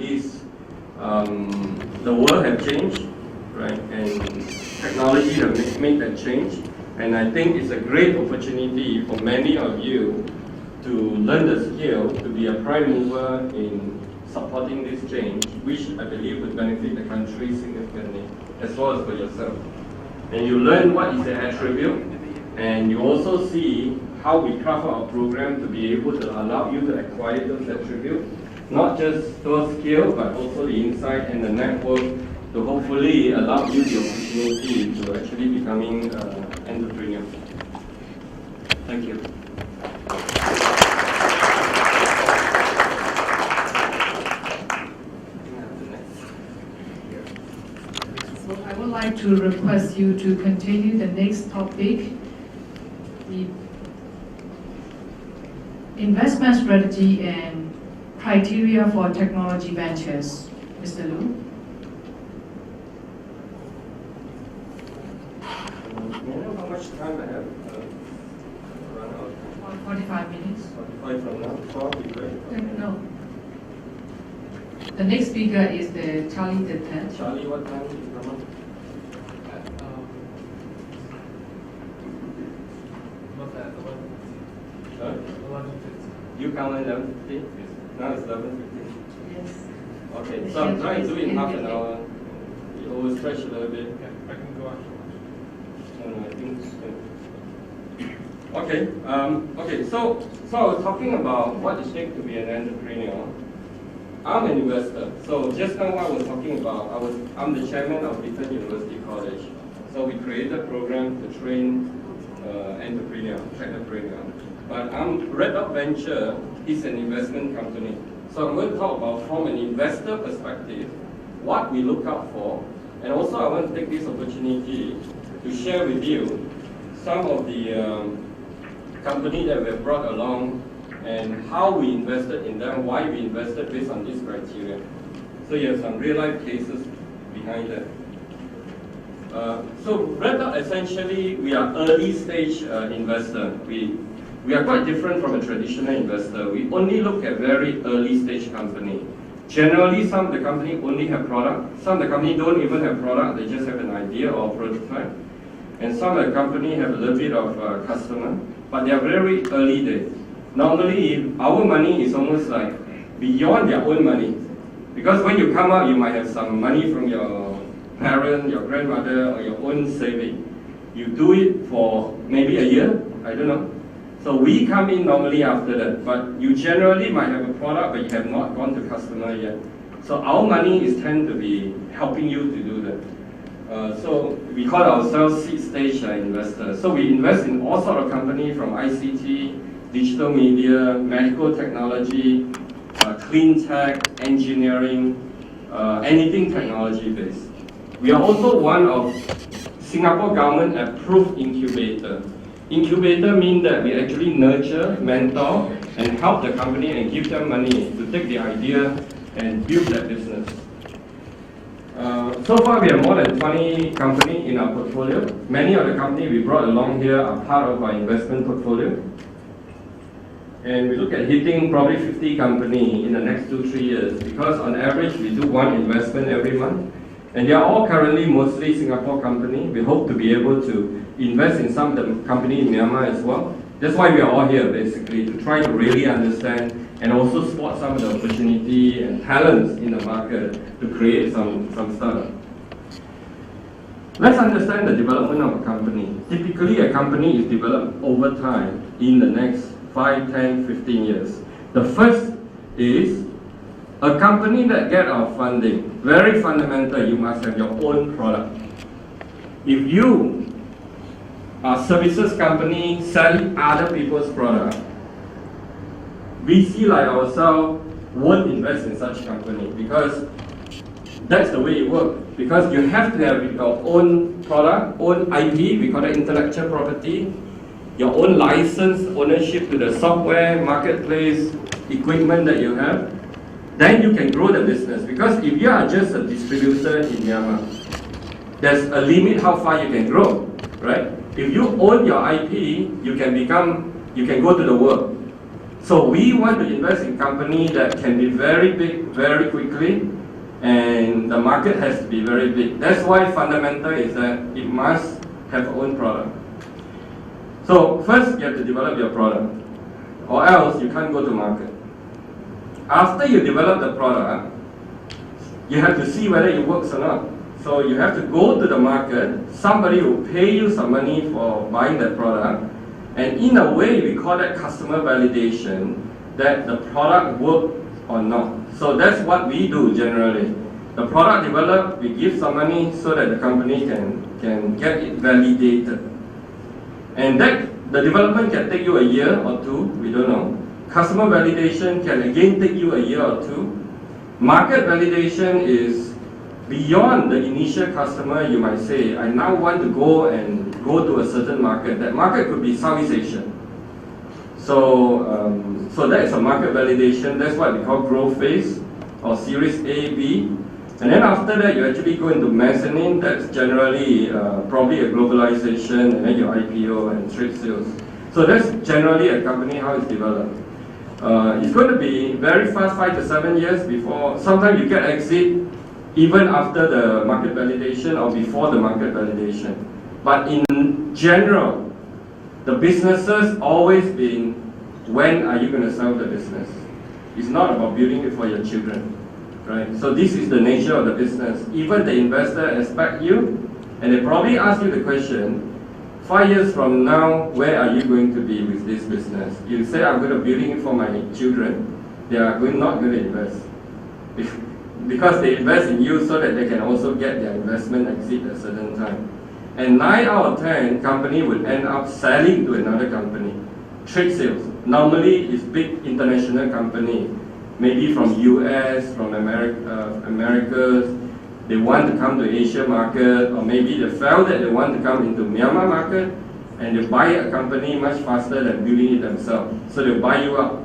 the world has changed, right? And technology has made that change. And I think it's a great opportunity for many of you to learn the skill to be a prime mover in supporting this change, which I believe would benefit the country significantly, as well as for yourself. And you learn what is the attribute, and you also see how we craft our program to be able to allow you to acquire those attributes, not just those skills, but also the insight and the network to hopefully allow you the opportunity to actually becoming an entrepreneur. Thank you. So I would like to request you to continue the next topic, the investment strategy and criteria for technology ventures. Mr. Lu. How much time I have? Run out. 45 minutes. 45 from now. 12. No. The next speaker is the Charlie Lithan. Charlie, what time did you come on? You come at 11:50? Now it's 11:50. Yes. Okay, so I'm trying to do it in half an hour. You always stretch a little bit. I can go after lunch. I think it's good. Okay. So I was talking about what it takes to be an entrepreneur. I'm an investor. So just now what I was talking about, I'm the chairman of Lithan University College. So we created a program to train technopreneur. But Red Dot Venture is an investment company. So I'm going to talk about from an investor perspective, what we look out for, and also I want to take this opportunity to share with you some of the company that we have brought along and how we invested in them, why we invested based on this criteria. So you have some real life cases behind that. So Red Dot, essentially, we are early stage investor. We are quite different from a traditional investor. We only look at very early stage company. Generally, some of the company only have product. Some of the company don't even have product. They just have an idea or prototype. And some of the company have a little bit of customer, but they are very early days. Normally, our money is almost like beyond their own money. Because when you come out, you might have some money from your parent, your grandmother, or your own saving. You do it for maybe a year, I don't know. So we come in normally after that, but you generally might have a product, but you have not gone to customer yet. So our money is tend to be helping you to do that. So we call ourselves seed stage investors. So we invest in all sort of companies from ICT, digital media, medical technology, clean tech, engineering, anything technology based. We are also one of Singapore government approved incubator. Incubator means that we actually nurture, mentor, and help the company and give them money to take the idea and build that business. So far we have more than 20 companies in our portfolio. Many of the companies we brought along here are part of our investment portfolio. And we look at hitting probably 50 companies in the next 2-3 years, because on average we do one investment every month. And they are all currently mostly Singapore companies. We hope to be able to invest in some of the companies in Myanmar as well. That's why we are all here basically, to try to really understand and also spot some of the opportunity and talents in the market to create some startup. Let's understand the development of a company. Typically a company is developed over time in the next 5, 10, 15 years. The first is a company that get our funding. Very fundamental, you must have your own product. If you are a services company selling other people's product, VC like ourselves won't invest in such company, because that's the way it works. Because you have to have your own product, own IP, we call it intellectual property, your own license, ownership to the software, marketplace, equipment that you have, then you can grow the business. Because if you are just a distributor in Myanmar, there's a limit how far you can grow, right? If you own your IP, you can go to the world. So we want to invest in companies that can be very big, very quickly, and the market has to be very big. That's why fundamental is that it must have own product. So first, you have to develop your product, or else you can't go to market. After you develop the product, you have to see whether it works or not. So you have to go to the market, somebody will pay you some money for buying that product, and in a way we call that customer validation, that the product works or not. So that's what we do generally. The product developed, we give some money so that the company can get it validated. And that the development can take you a year or two, we don't know. Customer validation can again take you a year or two. Market validation is beyond the initial customer. You might say, I now want to go to a certain market. That market could be Southeast Asia. So that is a market validation. That's what we call growth phase, or Series A, B. And then after that, you actually go into mezzanine. That's generally probably a globalization, and then your IPO and trade sales. So that's generally a company, how it's developed. It's going to be very fast, 5 to 7 years before. Sometimes you get exit even after the market validation or before the market validation. But in general, the businesses always been, when are you going to sell the business? It's not about building it for your children. Right? So this is the nature of the business. Even the investor expect you, and they probably ask you the question, 5 years from now, where are you going to be with this business? You say, I'm going to building it for my children. They are not going to invest. Because they invest in you so that they can also get their investment exit at a certain time. And 9 out of 10 company would end up selling to another company. trade sales. Normally, it's big international company, maybe from US, from Americas. They want to come to Asia market, or maybe they felt that they want to come into Myanmar market, and they buy a company much faster than building it themselves. So they buy you up.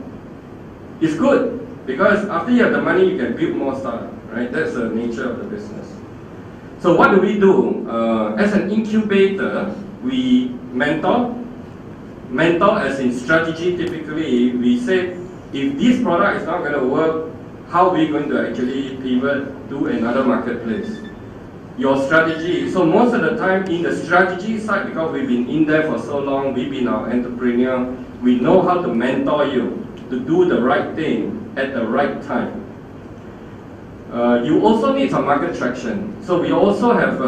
It's good, because after you have the money, you can build more startup, right? That's the nature of the business. So what do we do? As an incubator, we mentor as in strategy. Typically, we say, if this product is not going to work, how are we going to actually pivot to another marketplace? Your strategy. So most of the time in the strategy side, because we've been in there for so long, we've been our entrepreneur, we know how to mentor you to do the right thing at the right time. You also need some market traction. So we also have,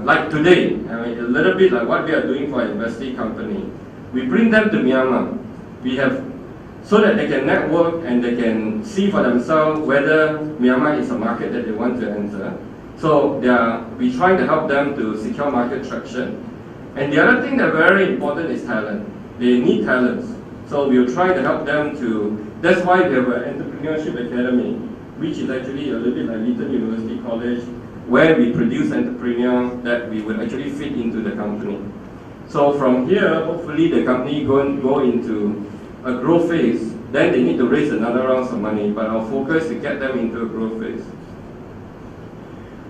like today, I mean, a little bit like what we are doing for an investee company. We bring them to Myanmar. We have, so that they can network and they can see for themselves whether Myanmar is a market that they want to enter. So we try to help them to secure market traction. And the other thing that's very important is talent. They need talents. So we'll try to help them to, that's why we have an entrepreneurship academy, which is actually a little bit like Lithan University College, where we produce entrepreneurs that we will actually fit into the company. So from here, hopefully the company go into a growth phase. Then they need to raise another round of money, but our focus is to get them into a growth phase.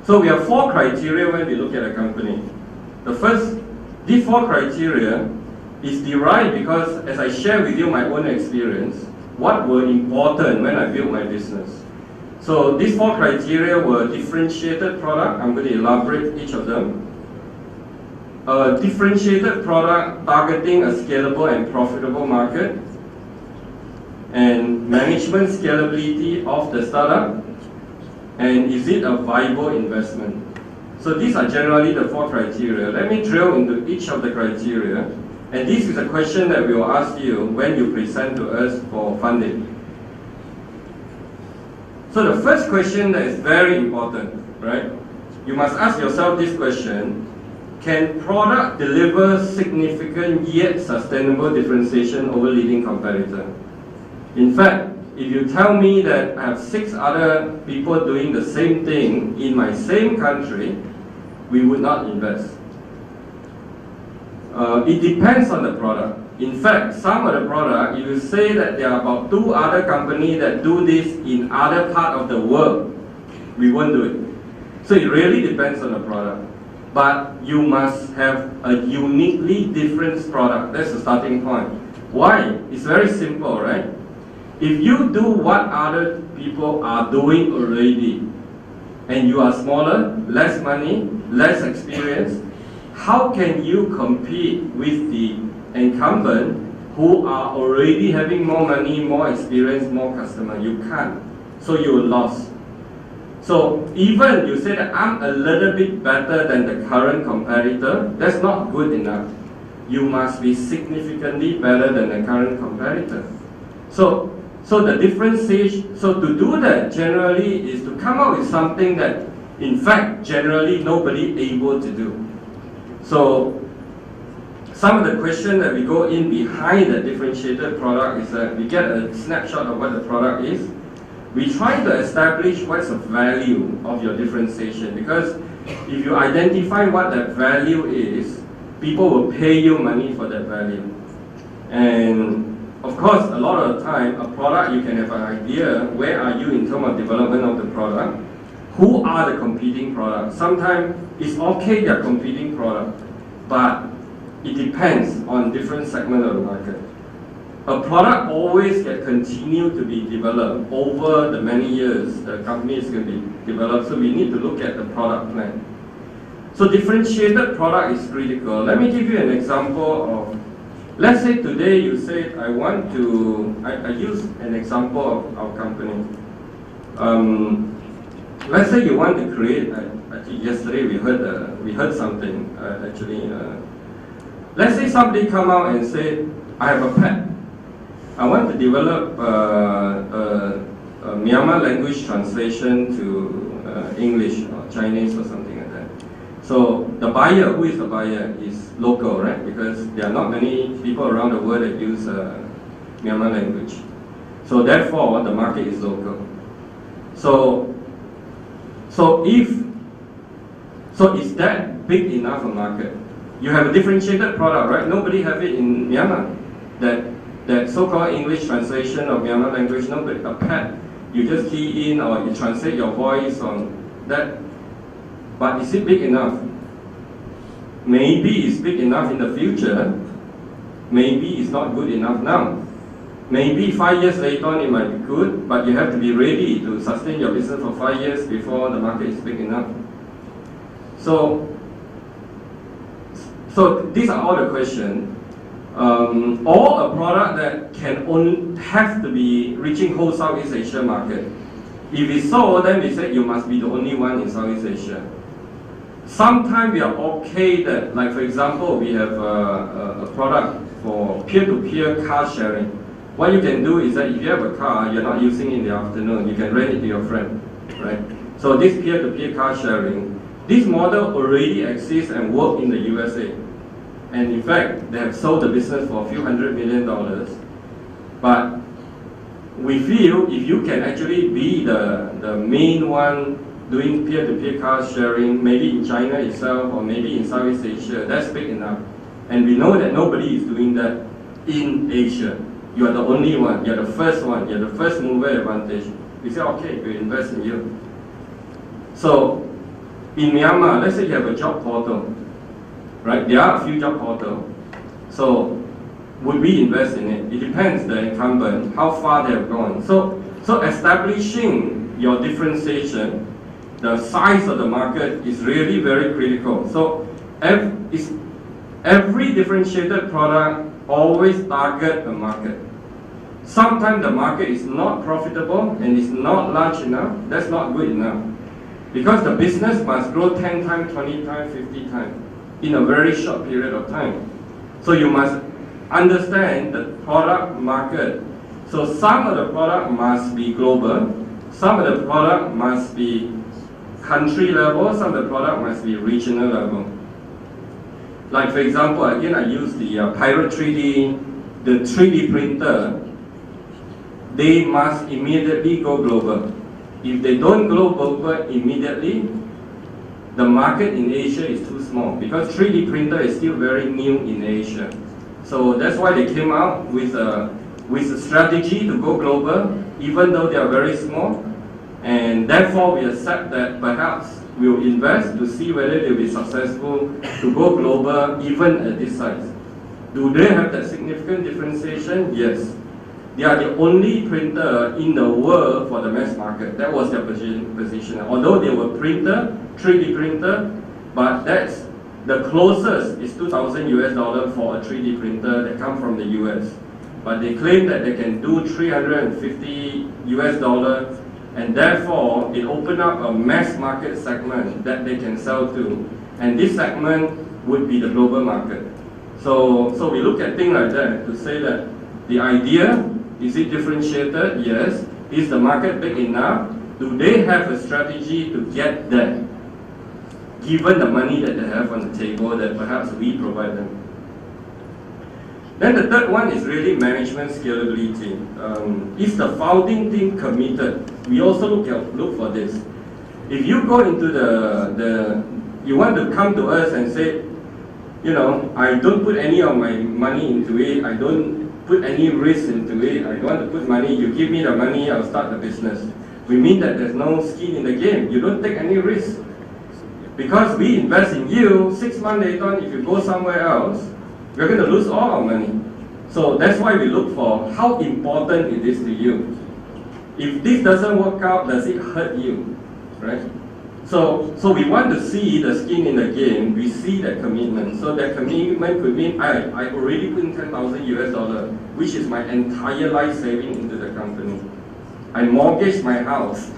So we have 4 criteria when we look at a company. The first, these 4 criteria is derived because, as I share with you my own experience, what were important when I built my business. So these 4 criteria were differentiated product. I'm going to elaborate each of them. A differentiated product targeting a scalable and profitable market, and management scalability of the startup, and is it a viable investment? So these are generally the 4 criteria. Let me drill into each of the criteria, and this is a question that we will ask you when you present to us for funding. So the first question that is very important, right? You must ask yourself this question: can product deliver significant yet sustainable differentiation over leading competitor? In fact, if you tell me that I have 6 other people doing the same thing in my same country, we would not invest. It depends on the product. In fact, some of the product, if you say that there are about 2 other companies that do this in other part of the world, we won't do it. So it really depends on the product. But you must have a uniquely different product. That's the starting point. Why? It's very simple, right? If you do what other people are doing already, and you are smaller, less money, less experience, how can you compete with the incumbent who are already having more money, more experience, more customer? You can't. So you're lost. So even you say that I'm a little bit better than the current competitor, that's not good enough. You must be significantly better than the current competitor. So the differentiation, so to do that generally is to come up with something that in fact generally nobody able to do. So some of the questions that we go in behind the differentiated product is that we get a snapshot of what the product is. We try to establish what's the value of your differentiation, because if you identify what that value is, people will pay you money for that value. And of course, a lot of the time, a product, you can have an idea, where are you in terms of development of the product? Who are the competing products? Sometimes it's okay they're competing products, but it depends on different segments of the market. A product always can continue to be developed over the many years. The company is going to be developed, so we need to look at the product plan. So differentiated product is critical. Let me give you an example of, let's say today you said, I use an example of our company. Let's say you want to create, actually yesterday we heard something, let's say somebody come out and say, I have a pet. I want to develop a Myanmar language translation to English or Chinese or something like that. So the buyer, who is the buyer, is local, right? Because there are not many people around the world that use Myanmar language. So therefore, the market is local. So is that big enough a market? You have a differentiated product, right? Nobody have it in Myanmar. That so-called English translation of Myanmar language, nobody, a pad, you just key in or you translate your voice on that. But is it big enough? Maybe it's big enough in the future. Maybe it's not good enough now. Maybe 5 years later on it might be good, but you have to be ready to sustain your business for 5 years before the market is big enough. So these are all the questions. Or a product that can only have to be reaching whole Southeast Asia market. If it's so, then we say you must be the only one in Southeast Asia. Sometimes we are okay that, like for example, we have a product for peer-to-peer car sharing. What you can do is that if you have a car, you're not using it in the afternoon, you can rent it to your friend, right? So this peer-to-peer car sharing, this model already exists and works in the USA. And in fact, they have sold the business for a few $100 million. But we feel if you can actually be the main one doing peer-to-peer car sharing, maybe in China itself or maybe in Southeast Asia, that's big enough. And we know that nobody is doing that in Asia. You are the only one, you're the first one, you're the first mover advantage. We say, okay, we invest in you. So, in Myanmar, let's say you have a job portal, right? There are a few job portals. So, would we invest in it? It depends, the incumbent, how far they have gone. So establishing your differentiation, the size of the market is really very critical. So every differentiated product always target a market. Sometimes the market is not profitable and is not large enough. That's not good enough. Because the business must grow 10 times, 20 times, 50 times in a very short period of time. So you must understand the product market. So some of the product must be global, some of the product must be country level, some of the product must be regional level. Like for example, again I use the Pirate 3D, the 3D printer, they must immediately go global. If they don't go global immediately, the market in Asia is too small because 3D printer is still very new in Asia. So that's why they came out with a strategy to go global, even though they are very small. And therefore we accept that perhaps we'll invest to see whether they'll be successful to go global even at this size. Do they have that significant differentiation? Yes. They are the only printer in the world for the mass market. That was their position. Although they were printer, 3D printer, but that's the closest is $2,000 for a 3D printer that come from the US. But they claim that they can do $350 and therefore it opened up a mass market segment that they can sell to. And this segment would be the global market. So we look at things like that to say that the idea, is it differentiated? Yes. Is the market big enough? Do they have a strategy to get there? Given the money that they have on the table that perhaps we provide them. Then the third one is really management scalability. Is the founding team committed? We also look for this. If you go into you want to come to us and say, you know, I don't put any of my money into it, I don't put any risk into it, I don't want to put money, you give me the money, I'll start the business. We mean that there's no skin in the game, you don't take any risk. Because we invest in you, 6 months later, if you go somewhere else, we're going to lose all our money. So that's why we look for how important it is to you. If this doesn't work out, does it hurt you? Right? So we want to see the skin in the game, we see that commitment. So that commitment could mean I already put in $10,000, which is my entire life saving into the company. I mortgaged my house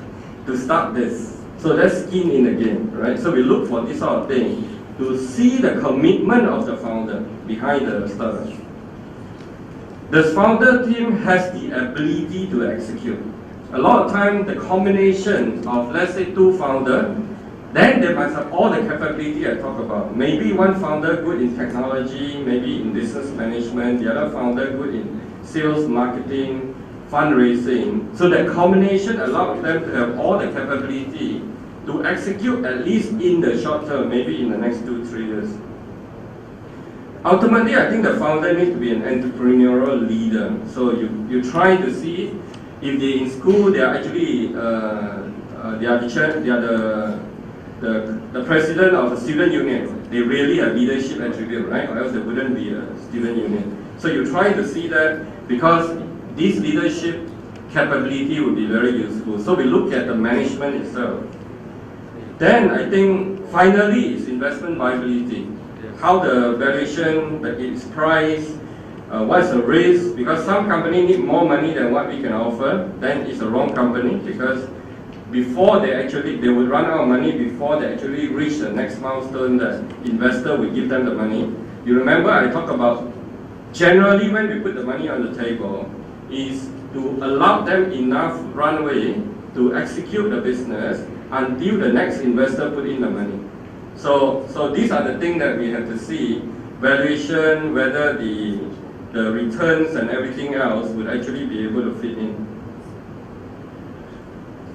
to start this. So that's skin in the game, right? So we look for this sort of thing to see the commitment of the founder behind the startup. The founder team has the ability to execute. A lot of time, the combination of, let's say, 2 founders Then they must have all the capability I talk about. Maybe one founder good in technology, maybe in business management, the other founder good in sales, marketing, fundraising. So that combination allows them to have all the capability to execute at least in the short term, maybe in the next 2-3 years. Ultimately, I think the founder needs to be an entrepreneurial leader. So you try to see if they in school, they are actually they are the president of a student union. They really have leadership attribute, right? Or else they wouldn't be a student union. So you try to see that because this leadership capability would be very useful. So we look at the management itself. Then I think finally is investment viability. How the valuation, its price, what's the risk? Because some company need more money than what we can offer, then it's a wrong company because before they would run out of money before they actually reach the next milestone that investor will give them the money. You remember I talked about generally when we put the money on the table is to allow them enough runway to execute the business until the next investor put in the money. So these are the things that we have to see. Valuation, whether the returns and everything else would actually be able to fit in.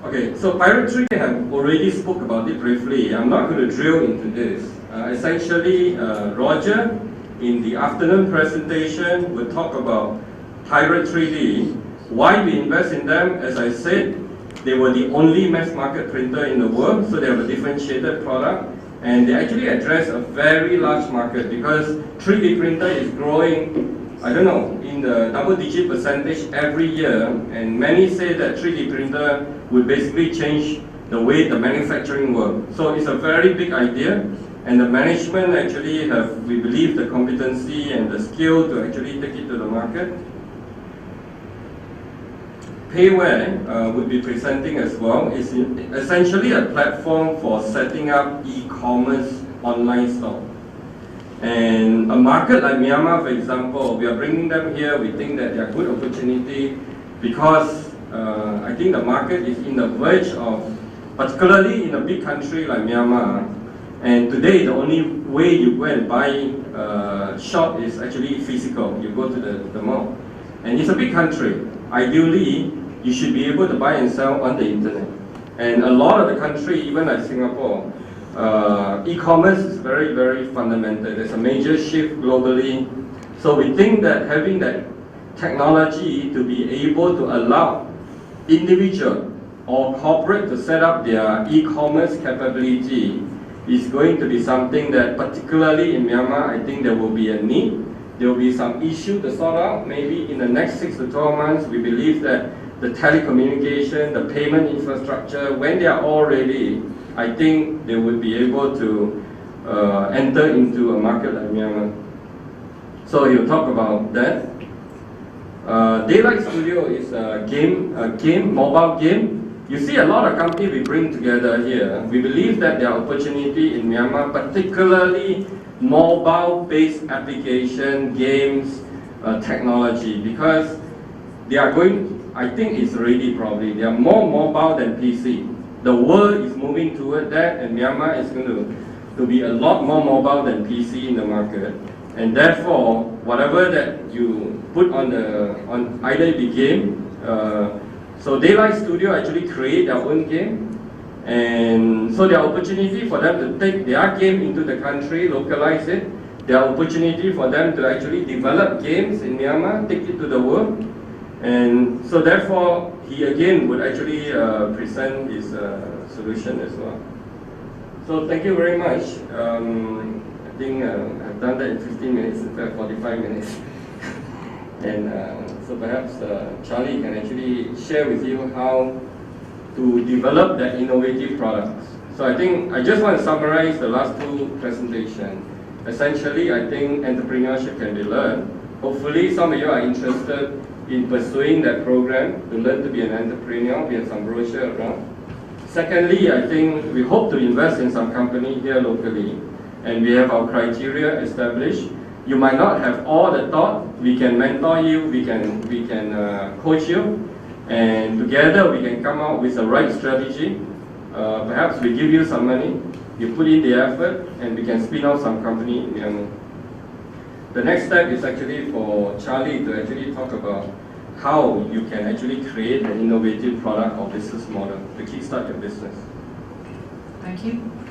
Okay, so Pirate 3 have already spoke about it briefly. I'm not going to drill into this. Essentially, Roger, in the afternoon presentation, will talk about Pirate 3D. Why we invest in them, as I said, they were the only mass market printer in the world, so they have a differentiated product. And they actually address a very large market because 3D printer is growing, I don't know, in the double-digit percentage every year, and many say that 3D printer will basically change the way the manufacturing works. So it's a very big idea, and the management actually have, we believe, the competency and the skill to actually take it to the market. Payware would be presenting as well. It's essentially a platform for setting up e-commerce online store. And a market like Myanmar, for example, we are bringing them here. We think that they are good opportunity because I think the market is in the verge of, particularly in a big country like Myanmar, and today the only way you go and buy shop is actually physical. You go to the mall. And it's a big country. Ideally, you should be able to buy and sell on the internet. And a lot of the country, even like Singapore, e-commerce is very, very fundamental. There's a major shift globally. So we think that having that technology to be able to allow individual or corporate to set up their e-commerce capability is going to be something that, particularly in Myanmar, I think there will be a need. There will be some issue to sort out. Maybe in the next 6 to 12 months, we believe that the telecommunication, the payment infrastructure, when they are all ready, I think they would be able to enter into a market like Myanmar. So he'll talk about that. Daylight Studio is a mobile game. You see a lot of companies we bring together here. We believe that there are opportunity in Myanmar, particularly mobile-based application, games, technology, because they are going, I think it's ready probably. They are more mobile than PC. The world is moving toward that, and Myanmar is going to be a lot more mobile than PC in the market. And therefore, whatever that you put on either the game, so Daylight Studio actually create their own game. And so there are opportunity for them to take their game into the country, localize it. There are opportunity for them to actually develop games in Myanmar, take it to the world. And so therefore, he again would actually present his solution as well. So thank you very much. I think I've done that in 15 minutes instead of 45 minutes. And so perhaps Charlie can actually share with you how to develop that innovative products. So I think I just want to summarize the last two presentations. Essentially, I think entrepreneurship can be learned. Hopefully, some of you are interested in pursuing that program to learn to be an entrepreneur. We have some brochure around. Secondly, I think we hope to invest in some company here locally, and we have our criteria established. You might not have all the thought. We can mentor you. We can coach you. And together we can come out with the right strategy. perhaps we give you some money, you put in the effort, and we can spin off some company. And the next step is actually for Charlie to actually talk about how you can actually create an innovative product or business model to kickstart your business. Thank you.